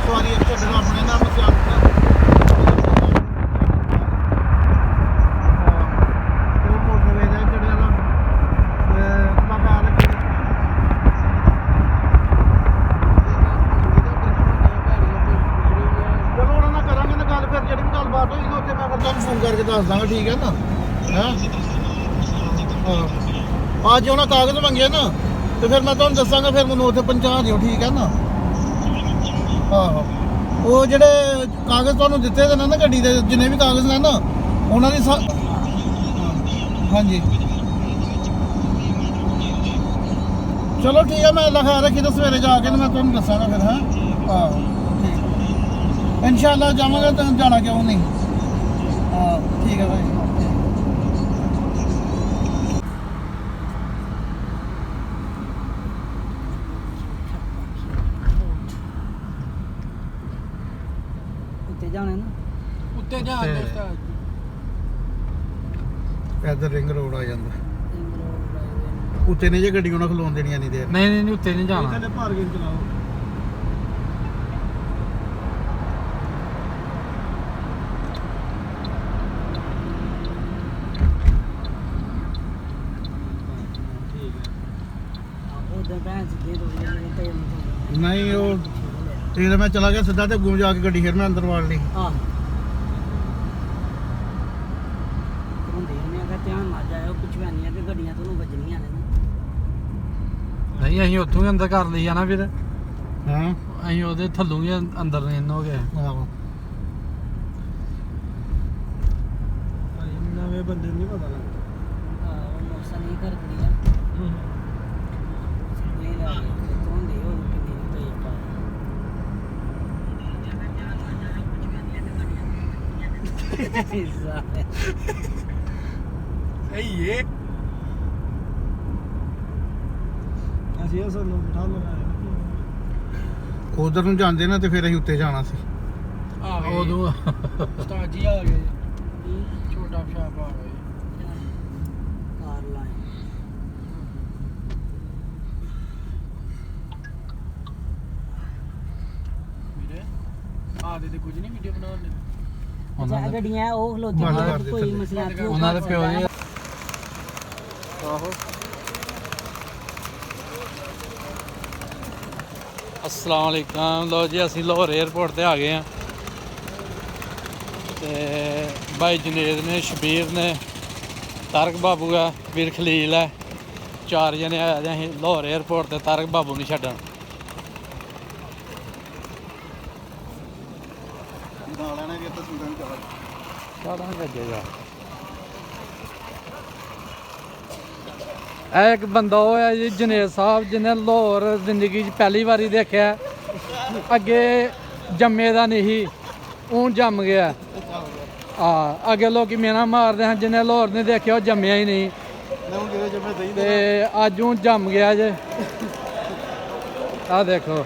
सवारी झड्डे अपने नाम सियासत फोन करके दस दूंगा ठीक है ना है आज जो ना कागज मंगे ना तो फिर मैं तुम्हें दसांगा फिर मैं उत्थे पहुंचा दियो ठीक है ना आहो वो जेडे कागज तुहानू दिते दे ना गड्डी दे जिन्ने भी कागज ने ना उन्हां दी हाँ जी चलो ठीक है मैं लिखा रखी तो सवेरे जाके मैं तुहानू दसांगा फिर है आहो ठीक इंशाअल्लाह जावांगा तो जाना क्यों नहीं हाँ ठीक है भाई ਉੱਤੇ ਜਾਣਾ ਨਾ ਉੱਤੇ ਜਾਣ ਇਧਰ ਰਿੰਗ ਰੋਡ ਆ ਜਾਂਦਾ ਉੱਤੇ ਨੇ ਜੇ ਗੱਡੀ ਉਹਨਾਂ ਖਲੋਣ ਦੇਣੀਆਂ ਨਹੀਂ ਦੇਰ ਨਹੀਂ ਨਹੀਂ ਉੱਤੇ ਨਹੀਂ ਜਾਣਾ ਥੱਲੇ ਪਾਰਕਿੰਗ ਚਲਾਓ ਉਧਰ ਭੈਣ ਜੀ ਦੇ ਦੋ ਤੇ नहीं वो ठीक है मैं चला गया सीधा तो घूम जाके गड्डी फिर मैं अंदर वाड़ ली ਹਾਂ ਹੁੰਦੇ ਨੇ ਅਗਰ ਧਿਆਨ ਨਾ ਜਾਇਓ ਪਿਛਵਾਨੀਆਂ ਤੇ ਗੱਡੀਆਂ ਤੁਹਾਨੂੰ ਵੱਜਣੀਆਂ ਨੇ ਨਹੀਂ ਅਸੀਂ ਉੱਥੋਂ ਹੀ ਅੰਦਰ ਕਰ ਲਈ ਆ ਨਾ ਫਿਰ हाँ ਅਸੀਂ ਉਹਦੇ ਥੱਲੋਂ ਹੀ ਅੰਦਰ ਨੇ ਹੋ ਗਏ आहो नवे बंदे नहीं पता लगता ਉਹ ਮੌਸਮ ਨਹੀਂ ਕਰ ਕੁੜੀਆਂ ਸਿੱਧੇ ਲਾ ਕੇ ਤੋਂ ਦੇ ਉਹ ਕਿੰਨੀ ਤੇ ਪਾ ਸਹੀ ਏ ਅਸੀਂ ਇਹ ਸਾਨੂੰ ਬਿਠਾ ਲਗਾਇਆ ਉਧਰ ਨੂੰ ਜਾਂਦੇ ਨਾ ਤੇ ਫਿਰ ਅਸੀਂ ਉੱਤੇ ਜਾਣਾ ਸੀ ਆ ਉਦੋਂ ਉਸਤਾਦ ਜੀ ਆ ਗਏ ਛੋਟਾ ਪਿਆਪਾ ਆ ਗਏ ਕਾਰ ਲਾਏ ਵੀਰੇ ਆ ਦੇ ਕੁਝ ਨਹੀਂ ਵੀਡੀਓ ਬਣਾਉਣ ਅੱਛਾ ਗੱਡੀਆਂ ਉਹ ਖਲੋਤੀਆਂ ਬੰਦ ਕਰ ਕੋਈ ਦਿੱਤਾ। ਮਸਲਾ ਨਹੀਂ ਉਹਨਾਂ ਦੇ ਪਿਓ ਜੀ ਆਹੋ अस्सलाम वालेकुम लो जी ਅਸੀਂ ਲਾਹੌਰ 에ਅਰਪੋਰਟ ਤੇ ਆ ਗਏ ਆ ਤੇ ਭਾਈ ਜਨੇਦ ਨੇ ਸ਼ਬੀਰ ਨੇ ਤਾਰਕ ਬਾਬੂ ਆ ਵੀਰ ਖਲੀਲ ਹੈ ਚਾਰ ਜਣੇ ਆਏ ਆ ਅਸੀਂ ਲਾਹੌਰ 에ਅਰਪੋਰਟ ਤੇ ਤਾਰਕ ਬਾਬੂ ਨੂੰ ਛੱਡਣ ਨਾਲ ਲੈਣਾ ਕਿ ਤਸਵੀਰਾਂ ਵੀ ਚਲਾ ਚਾੜਾਂਗੇ ਅੱਗੇ ਜਾ ਇਹ ਇੱਕ ਬੰਦਾ ਉਹ ਹੈ ਜੀ ਜਨੇਦ ਸਾਹਿਬ ਜਿਹਨੇ ਲਾਹੌਰ ਜ਼ਿੰਦਗੀ 'ਚ ਪਹਿਲੀ ਵਾਰੀ ਦੇਖਿਆ ਅੱਗੇ ਜੰਮੇ ਦਾ ਨਹੀਂ ਉਹ ਜੰਮ ਗਿਆ ਆ ਅੱਗੇ ਲੋਕੀ ਮੇਨਾ ਮਾਰਦੇ ਹਨ ਜਿਹਨੇ ਲਾਹੌਰ ਨਹੀਂ ਦੇਖਿਆ ਉਹ ਜੰਮਿਆ ਹੀ ਨਹੀਂ ਨਾ ਹੁਣ ਜਿਹੜੇ ਜਮੇ ਦਈ ਤੇ ਅੱਜ ਉਹ ਜੰਮ ਗਿਆ ਜੇ ਆ ਦੇਖੋ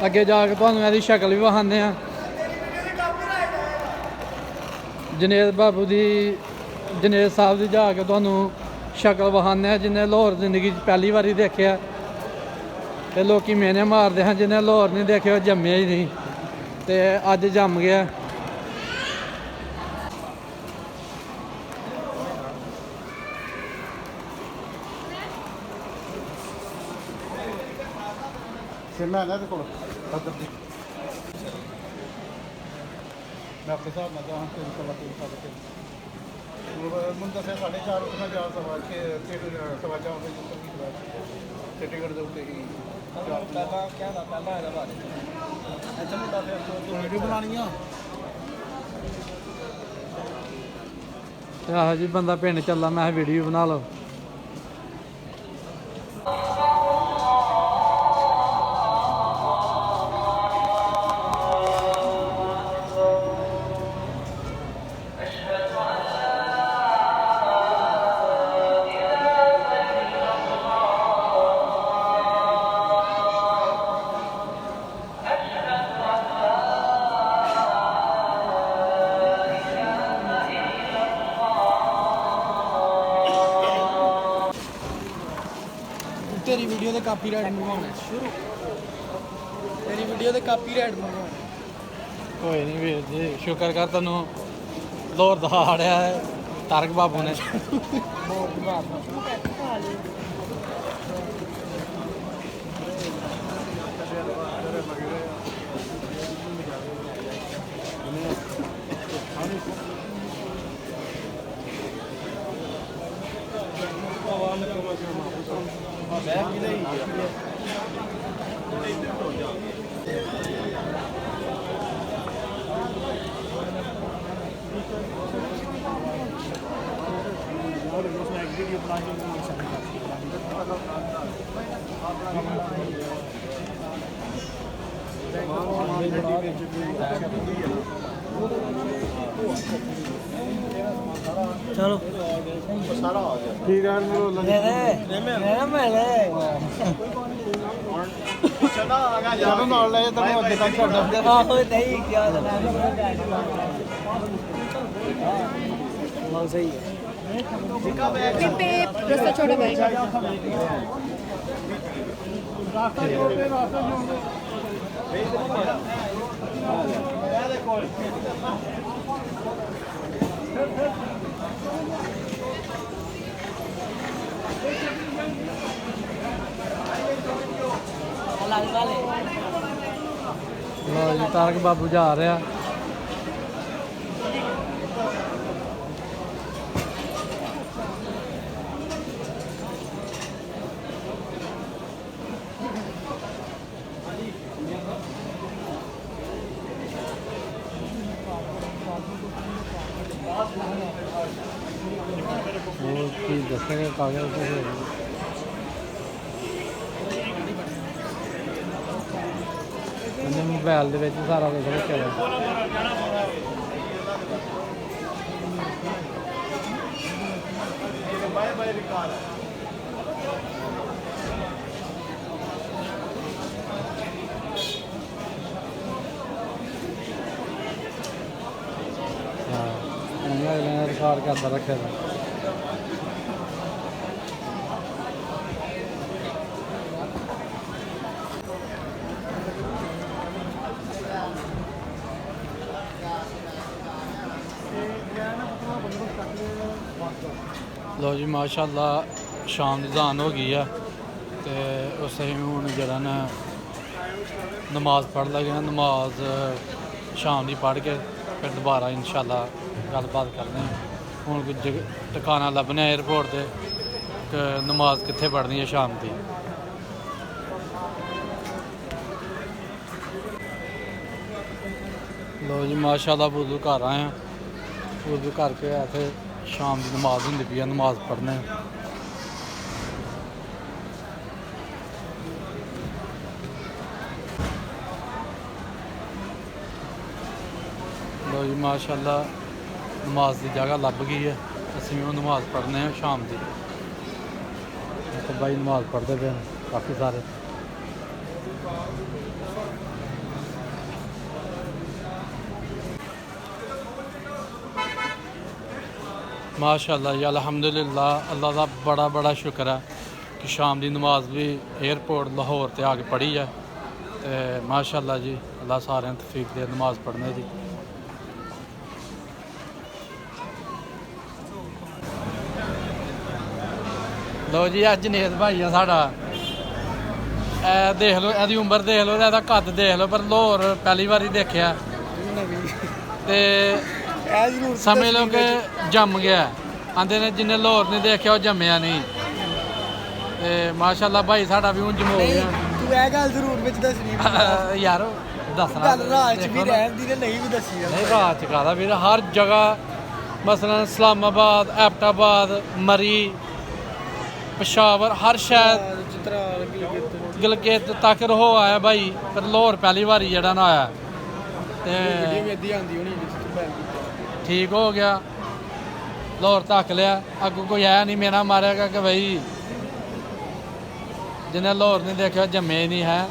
ਅੱਗੇ ਜਾ ਕੇ ਤੁਹਾਨੂੰ ਇਹਦੀ ਸ਼ਕਲ ਵੀ ਵਿਖਾਉਂਦੇ ਆ ਜਨੇਦ ਬਾਬੂ ਦੀ ਜਨੇਦ ਸਾਹਿਬ ਦੀ ਜਾ ਕੇ ਤੁਹਾਨੂੰ ਸ਼ਕਲ ਵਿਖਾਉਂਦੇ ਆ ਜਿਹਨੇ ਲਾਹੌਰ ਜ਼ਿੰਦਗੀ 'ਚ ਪਹਿਲੀ ਵਾਰੀ ਦੇਖਿਆ ਤੇ ਲੋਕੀ ਮੇਨੇ ਮਾਰਦੇ ਹਨ ਜਿਹਨੇ ਲਾਹੌਰ ਨਹੀਂ ਦੇਖਿਆ ਉਹ ਜੰਮਿਆ ਹੀ ਨਹੀਂ ਤੇ ਅੱਜ ਜੰਮ ਗਿਆ ਸਿਮਾ ਹੈਗਾ ਤੇ ਕੋਲ ਉੱਧਰ ਦੀ ਮੈਂ ਆਪਣੇ ਹਿਸਾਬ ਨਾਲ ਜਾਵਾਂ ਤੇ ਮੁੰਡਾ ਸੇ 4:30 ਉੱਠਣਾ ਜਾ ਸਵਾ ਕੇ ਸਵਾ ਜਾ ਵਜੇ ਉੱਪਰ ਦੀ ਤੇ ਟਿਕਟ ਦੇ ਉੱਤੇ ਹੀ ਪਹਿਲਾਂ ਕਹਿੰਦਾ ਪਹਿਲਾਂ ਇਹਦਾ ਬਾਰੇ ਅੱਛਾ ਮੁੰਡਾ ਫਿਰ ਤੂੰ ਵੀਡੀਓ ਬਣਾਉਣੀ ਆ ਤੇ ਆਹੋ ਜੀ ਬੰਦਾ ਪਿੰਡ ਚੱਲਾ ਮੈਂ ਵੀਡੀਓ ਬਣਾ ਲਓ ਤੇਰੀ ਵੀਡੀਓ ਦੇ ਕਾਪੀਰਾਈਟ ਮੰਗਵਾਉਣਾ ਸ਼ੁਰੂ ਵੀਡੀਓ ਤੇ ਕਾਪੀਰਾਈਟ ਮੰਗਵਾ ਕੋਈ ਨਹੀਂ ਵੀਰ ਜੀ ਸ਼ੁਕਰ ਕਰ ਤੁਹਾਨੂੰ ਲਾਹੌਰ ਦਿਖਾੜਿਆ ਹੈ ਤਾਰਕ ਬਾਬੂ ਨੇ ਚਲੋ ਠੀਕ ਹੈ ਮੈਨੂੰ ਜਦੋਂ ਨਾਲ ਲੈ ਤੈਨੂੰ ਅੱਗੇ ਤੱਕ ਛੱਡ ਆਹੋ ਨਹੀਂ ਕਿਹਾ ਤਾਂ ਸਹੀ ਹੈ पे रास्ता छोड़ो भाई ਲਓ ਜੀ ਤਾਰਕ ਬਾਬੂ ਜਾ ਰਿਹਾ ਉਹ ਕੀ ਦੱਸੇਗਾ ਕਾਗਜ਼ ਤੇ ਇਹਨੇ ਮੋਬਾਈਲ ਦੇ ਵਿੱਚ ਸਾਰਾ ਕੁਝ ਰੱਖਿਆ ਹੋਇਆ ਹਾਂ ਇਹਨੇ ਅਗਲੇ ਨੇ ਰਿਕਾਰਡ ਕਰਦਾ ਰੱਖਿਆ ਹੋਇਆ ਲਓ ਜੀ ਮਾਸ਼ਾਅੱਲਾ ਸ਼ਾਮ ਦੀ ਅਜ਼ਾਨ ਹੋ ਗਈ ਆ ਤੇ ਉਸ ਅਸੀਂ ਹੁਣ ਜਿਹੜਾ ਨਾ ਨਮਾਜ਼ ਪੜ੍ਹ ਲਾਂਗੇ ਨਾ ਨਮਾਜ਼ ਸ਼ਾਮ ਦੀ ਪੜ੍ਹ ਕੇ ਫਿਰ ਦੁਬਾਰਾ ਇਨਸ਼ਾਅੱਲਾ ਗੱਲਬਾਤ ਕਰਦੇ ਹਾਂ ਹੁਣ ਕੁਝ ਟਿਕਾਣਾ ਲੱਭਣਾ ਏਅਰਪੋਰਟ ਤੇ ਕਿ ਨਮਾਜ਼ ਕਿੱਥੇ ਪੜ੍ਹਨੀ ਹੈ ਸ਼ਾਮ ਦੀ ਲਓ ਜੀ ਮਾਸ਼ਾਅੱਲਾ ਵੁਜ਼ੂ ਘਰ ਆਏ ਹਾਂ ਵੁਜ਼ੂ ਕਰਕੇ ਇੱਥੇ ਸ਼ਾਮ ਦੀ ਨਮਾਜ਼ ਹੁੰਦੀ ਪਈ ਆ ਨਮਾਜ਼ ਪੜ੍ਹਨੇ ਲਓ ਜੀ ਮਾਸ਼ਾਅੱਲਾ ਨਮਾਜ਼ ਦੀ ਜਗ੍ਹਾ ਲੱਭ ਗਈ ਹੈ ਅਸੀਂ ਉਹ ਨਮਾਜ਼ ਪੜ੍ਹਨੇ ਆ ਸ਼ਾਮ ਦੀ ਤੇ ਬਾਈ ਨਮਾਜ਼ ਪੜ੍ਹਦੇ ਪਏ ਕਾਫੀ ਸਾਰੇ ਮਾਸ਼ਾਅੱਲਾ ਜੀ ਅਲਹਮਦੁਲਿਲਾ ਅੱਲਾ ਦਾ ਬੜਾ ਬੜਾ ਸ਼ੁਕਰ ਹੈ ਕਿ ਸ਼ਾਮ ਦੀ ਨਮਾਜ਼ ਵੀ ਏਅਰਪੋਰਟ ਲਾਹੌਰ ਤੇ ਆ ਕੇ ਪੜ੍ਹੀ ਹੈ ਤੇ ਮਾਸ਼ਾਅੱਲਾ ਜੀ ਅੱਲਾ ਸਾਰਿਆਂ ਨੂੰ ਤੌਫੀਕ ਦੇ ਨਮਾਜ਼ ਪੜ੍ਹਨੇ ਦੀ ਲਓ ਜੀ ਅੱਜ ਜਨੇਦ ਭਾਈ ਆ ਸਾਡਾ ਇਹ ਦੇਖ ਲਓ ਇਹਦੀ ਉਮਰ ਦੇਖ ਲਓ ਇਹਦਾ ਕੱਦ ਦੇਖ ਲਓ ਪਰ ਲਾਹੌਰ ਪਹਿਲੀ ਵਾਰੀ ਦੇਖਿਆ ਤੇ ਸਮਝ ਲਓ ਕਿ ਜੰਮ ਗਿਆ ਆਂਦੇ ਨੇ ਜਿੰਨੇ ਲਾਹੌਰ ਨਹੀਂ ਦੇਖਿਆ ਉਹ ਜੰਮਿਆ ਨਹੀਂ ਤੇ ਮਾਸ਼ਾਅੱਲਾ ਭਾਈ ਸਾਡਾ ਵੀ ਉਂਝ ਹੋ ਗਿਆ ਤੂੰ ਇਹ ਗੱਲ ਜ਼ਰੂਰ ਵਿੱਚ ਦੱਸਣੀ ਯਾਰ ਦੱਸਣਾ ਗੱਲ ਰਾਜ ਚ ਵੀ ਰਹਿਣ ਦੀ ਤੇ ਨਹੀਂ ਵੀ ਦੱਸੀ ਨਹੀਂ ਰਾਜ ਚ ਕਾਹਦਾ ਵੀਰ ਹਰ ਜਗ੍ਹਾ ਮਸਲਨ ਇਸਲਾਮਾਬਾਦ ਐਬਟਾਬਾਦ ਮਰੀ ਪਸ਼ਾਵਰ ਹਰ ਸ਼ਹਿਰ ਚਿਤਰਾਲ ਗਿਲਗਿਤ ਤੱਕ ਹੋ ਆਇਆ ਭਾਈ ਪਰ ਲਾਹੌਰ ਪਹਿਲੀ ਵਾਰੀ ਜਿਹੜਾ ਨਾ ਆਇਆ ਤੇ ਇੱਦੀ ਆਉਂਦੀ ਹੋਣੀ ਠੀਕ ਹੋ ਗਿਆ ਲਾਹੌਰ ਤੱਕ ਲਿਆ ਅੱਗੋਂ ਕੋਈ ਆਇਆ ਨਹੀਂ ਮੇਰਾ ਮਾਰਿਆਗਾ ਕਿ ਭਾਈ ਜਿਹਨੇ ਲਾਹੌਰ ਨਹੀਂ ਦੇਖਿਆ ਜੰਮੇ ਨਹੀਂ ਹੈ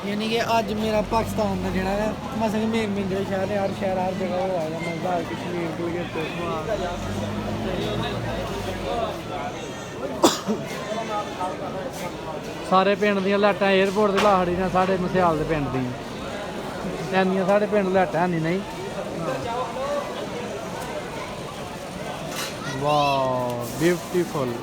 ਯਾਨੀ ਕਿ ਅੱਜ ਮੇਰਾ ਪਾਕਿਸਤਾਨ ਦਾ ਜਿਹੜਾ ਹੈ ਮਸਲ ਮੇਨ ਜਿਹੜੇ ਸ਼ਹਿਰ ਨੇ ਹਰ ਸ਼ਹਿਰ ਹਰ ਜਗ੍ਹਾ ਉਹ ਆਇਆ ਮਜ਼ਦਾਰ ਕਸ਼ਮੀਰ ਗਿਲਗਿਤ ਸਾਰੇ ਪਿੰਡ ਦੀਆਂ ਲਾਈਟਾਂ 에어ਪੋਰਟ ਦੇ ਲਾਹੜੀ ਨੇ, ਸਾਡੇ ਮਸਿਆਲ ਦੇ ਪਿੰਡ ਦੀਆਂ ਇੰਨੀਆਂ ਸਾਡੇ ਪਿੰਡ ਲਾਈਟਾਂ ਨਹੀਂ ਵਾਓ ਬਿਊਟੀਫੁਲ।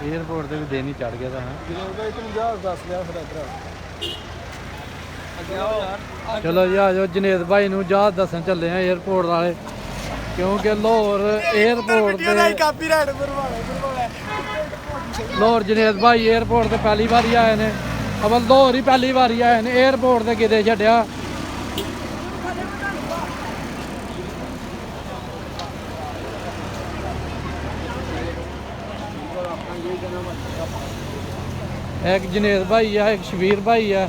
에어ਪੋਰਟ ਤੇ ਵੀ ਦਿਨ ਹੀ ਚੜ ਗਿਆ ਤਾਂ ਚਲੋ ਜੀ ਆ ਜਾਓ ਜਨੇਦ ਭਾਈ ਨੂੰ ਜਹਾਜ਼ ਦੱਸਣ ਚੱਲੇ ਆ 에어ਪੋਰਟ ਵਾਲੇ, ਕਿਉਂਕਿ ਲਾਹੌਰ 에어ਪੋਰਟ ਤੇ ਲਾਹੌਰ ਜਨੇਦ ਭਾਈ 에어ਪੋਰਟ ਤੇ ਪਹਿਲੀ ਵਾਰੀ ਆਏ ਨੇ, ਅਵਲ ਲਾਹੌਰ ਹੀ ਪਹਿਲੀ ਵਾਰੀ ਆਏ ਨੇ, 에어ਪੋਰਟ ਤੇ ਕਿਤੇ ਛੱਡਿਆ। एक जनेद भाई है, एक शबीर भाई है।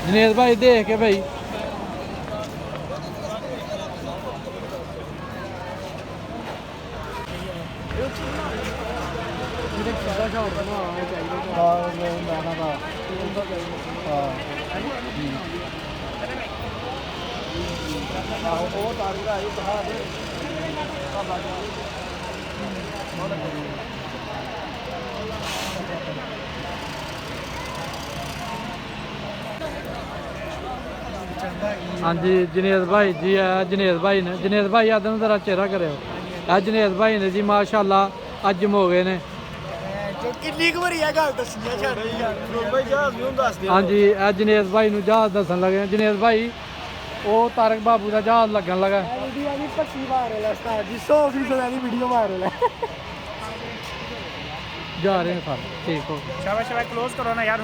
जनेद भाई देख के भाई हाँ जी जनेद भाई जी है, जनेद भाई ने, जनेद भाई आदम जरा चेहरा करो, जनेद भाई ने जी माशाल्लाह अज हो गए ने। हाँ जी जनेद भाई नूं जहाज दसन लगे, जनेद भाई वो तारक बाबू का जहाज लगन लगा। जा रहे हैं सर, ठीक हो शाबाश क्लोज करो ना यार।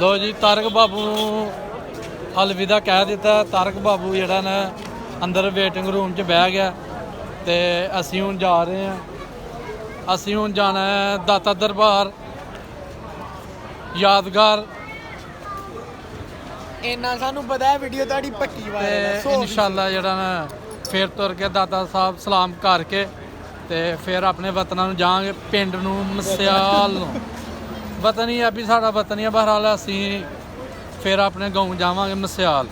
लो जी तारक बाबू अलविदा कह दिता। तारक बाबू जिहड़ा ना अंदर वेटिंग रूम च बह गया ते असीं हुण जा रहे हैं, असीं हुण जाना है दाता दरबार यादगार। इन्ना सानू पता है वीडियो ताड़ी पक्की वायरल है इंशाल्लाह जिहड़ा ना फिर तुर के दाता साहब सलाम करके ते फिर अपने वतनां नूं जावांगे, पिंड नूं मसियाल नूं। वतन ही है भी साड़ा वतन ही है, बहरहाल असीं फिर अपने गाँव जावांगे मसियाल।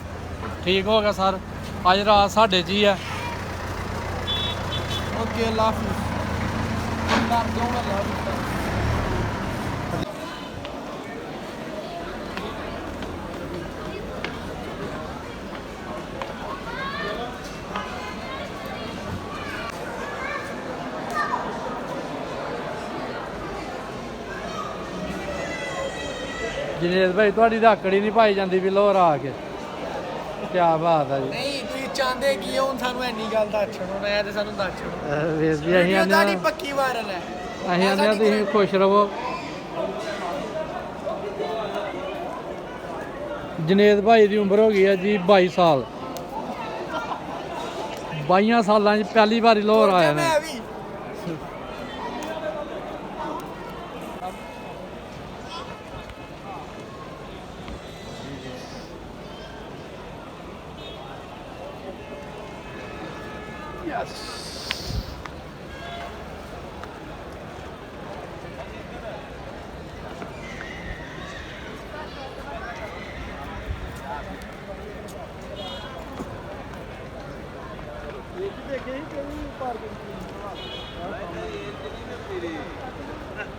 ठीक हो गया सर, अज रात साढ़े जी है। ओके अल्लाह हाफिज़। जनेद भाई थोड़ी धाकड़ी नहीं पाई जाती भी लाहौर आके, क्या बात है जी। नहीं तुसीं चाहते की हो, सानू इन्नी गल दस छड़ो ना, ते सानू दस छड़ो वीर जी असीं आने ताड़ी पक्की वायरल है। असीं आने तुसीं खुश रहो। जनेद भाई की उम्र हो गई है जी 22 साल। 22 सालों पहली बारी लाहौर आया ने।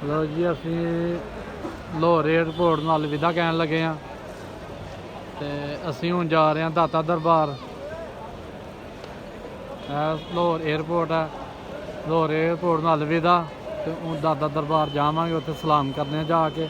ਲੋ ਜੀ ਅਸੀਂ ਲਾਹੌਰ ਏਅਰਪੋਰਟ ਨੂੰ ਅਲਵਿਦਾ ਕਹਿਣ ਲੱਗੇ ਆ ਤੇ ਅਸੀਂ ਹੁਣ ਜਾ ਰਹੇ ਹਾਂ ਦਾਤਾ ਦਰਬਾਰ। ਇਹ ਲਾਹੌਰ ਏਅਰਪੋਰਟ ਹੈ। ਲਾਹੌਰ ਏਅਰਪੋਰਟ ਨੂੰ ਅਲਵਿਦਾ ਤੇ ਹੁਣ ਦਾਤਾ ਦਰਬਾਰ ਜਾਵਾਂਗੇ, ਉੱਥੇ ਸਲਾਮ ਕਰਨੇ ਆ ਜਾ ਕੇ।